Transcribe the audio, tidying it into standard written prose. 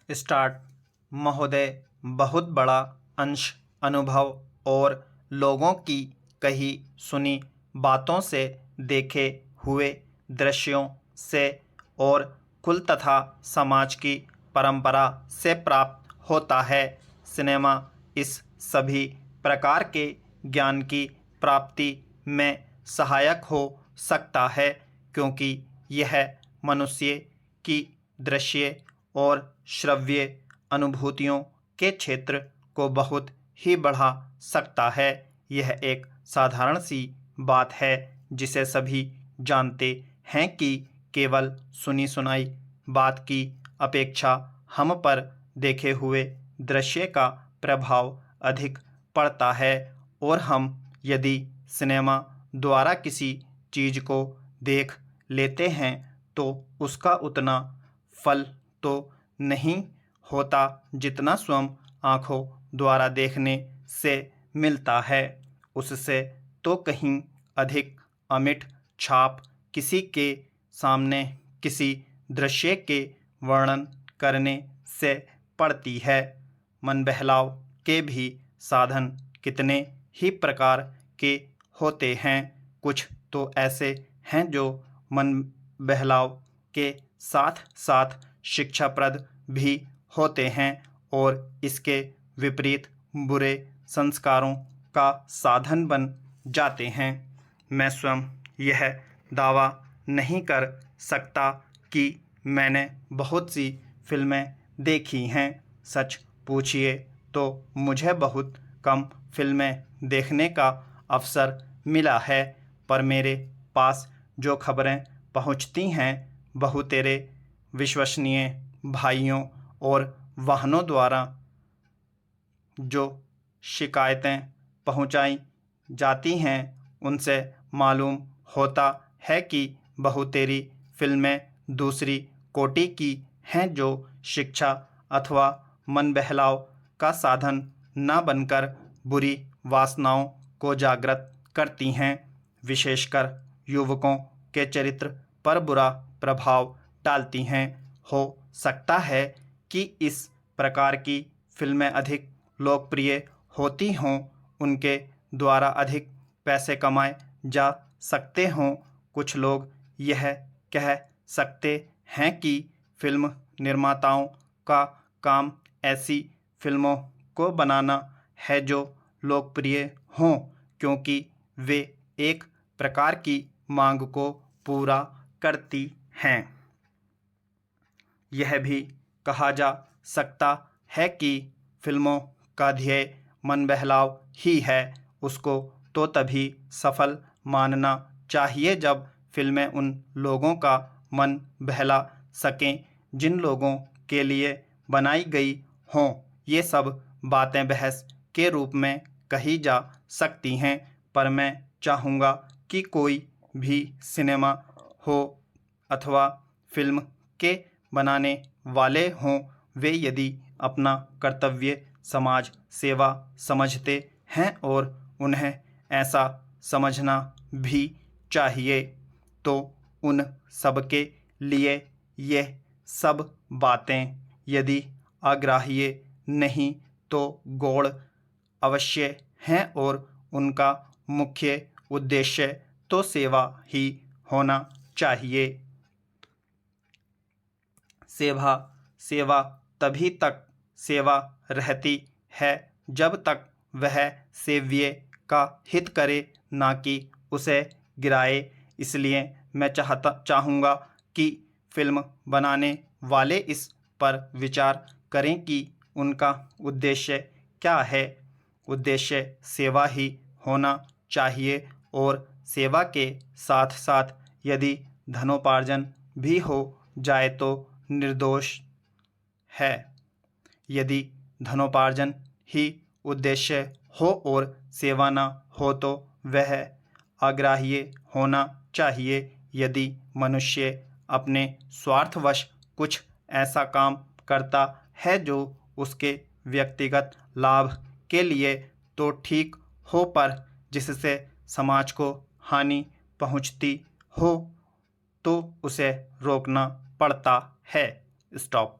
Start. महोदय, बहुत बड़ा अंश अनुभव और लोगों की कही सुनी बातों से, देखे हुए दृश्यों से और कुल तथा समाज की परंपरा से प्राप्त होता है। सिनेमा इस सभी प्रकार के ज्ञान की प्राप्ति में सहायक हो सकता है, क्योंकि यह मनुष्य की दृश्य और श्रव्य अनुभूतियों के क्षेत्र को बहुत ही बढ़ा सकता है। यह एक साधारण सी बात है जिसे सभी जानते हैं कि केवल सुनी सुनाई बात की अपेक्षा हम पर देखे हुए दृश्य का प्रभाव अधिक पड़ता है, और हम यदि सिनेमा द्वारा किसी चीज़ को देख लेते हैं तो उसका उतना फल तो नहीं होता जितना स्वयं आँखों द्वारा देखने से मिलता है। उससे तो कहीं अधिक अमिट छाप किसी के सामने किसी दृश्य के वर्णन करने से पड़ती है। मन बहलाव के भी साधन कितने ही प्रकार के होते हैं। कुछ तो ऐसे हैं जो मन बहलाव के साथ साथ शिक्षाप्रद भी होते हैं और इसके विपरीत बुरे संस्कारों का साधन बन जाते हैं। मैं स्वयं यह दावा नहीं कर सकता कि मैंने बहुत सी फिल्में देखी हैं। सच पूछिए तो मुझे बहुत कम फिल्में देखने का अवसर मिला है, पर मेरे पास जो खबरें पहुंचती हैं वह तेरे विश्वसनीय भाइयों और वाहनों द्वारा जो शिकायतें पहुंचाई जाती हैं उनसे मालूम होता है कि बहुतेरी फिल्में दूसरी कोटि की हैं, जो शिक्षा अथवा मन बहलाव का साधन न बनकर बुरी वासनाओं को जागृत करती हैं। विशेषकर युवकों के चरित्र पर बुरा प्रभाव डालती हैं। हो सकता है कि इस प्रकार की फिल्में अधिक लोकप्रिय होती हों, उनके द्वारा अधिक पैसे कमाए जा सकते हों। कुछ लोग यह कह सकते हैं कि फिल्म निर्माताओं का काम ऐसी फिल्मों को बनाना है जो लोकप्रिय हों, क्योंकि वे एक प्रकार की मांग को पूरा करती हैं। यह भी कहा जा सकता है कि फिल्मों का ध्येय मन बहलाव ही है। उसको तो तभी सफल मानना चाहिए जब फिल्में उन लोगों का मन बहला सकें जिन लोगों के लिए बनाई गई हों। ये सब बातें बहस के रूप में कही जा सकती हैं, पर मैं चाहूँगा कि कोई भी सिनेमा हो अथवा फिल्म के बनाने वाले हों, वे यदि अपना कर्तव्य समाज सेवा समझते हैं और उन्हें ऐसा समझना भी चाहिए, तो उन सबके लिए ये सब बातें यदि अग्राह्य नहीं तो गौण अवश्य हैं, और उनका मुख्य उद्देश्य तो सेवा ही होना चाहिए। सेवा तभी तक सेवा रहती है जब तक वह सेव्य का हित करे, ना कि उसे गिराए। इसलिए मैं चाहूँगा कि फिल्म बनाने वाले इस पर विचार करें कि उनका उद्देश्य क्या है। उद्देश्य सेवा ही होना चाहिए, और सेवा के साथ साथ यदि धनोपार्जन भी हो जाए तो निर्दोष है। यदि धनोपार्जन ही उद्देश्य हो और सेवा न हो तो वह अग्राह्य होना चाहिए। यदि मनुष्य अपने स्वार्थवश कुछ ऐसा काम करता है जो उसके व्यक्तिगत लाभ के लिए तो ठीक हो, पर जिससे समाज को हानि पहुंचती हो तो उसे रोकना पड़ता है। स्टॉप।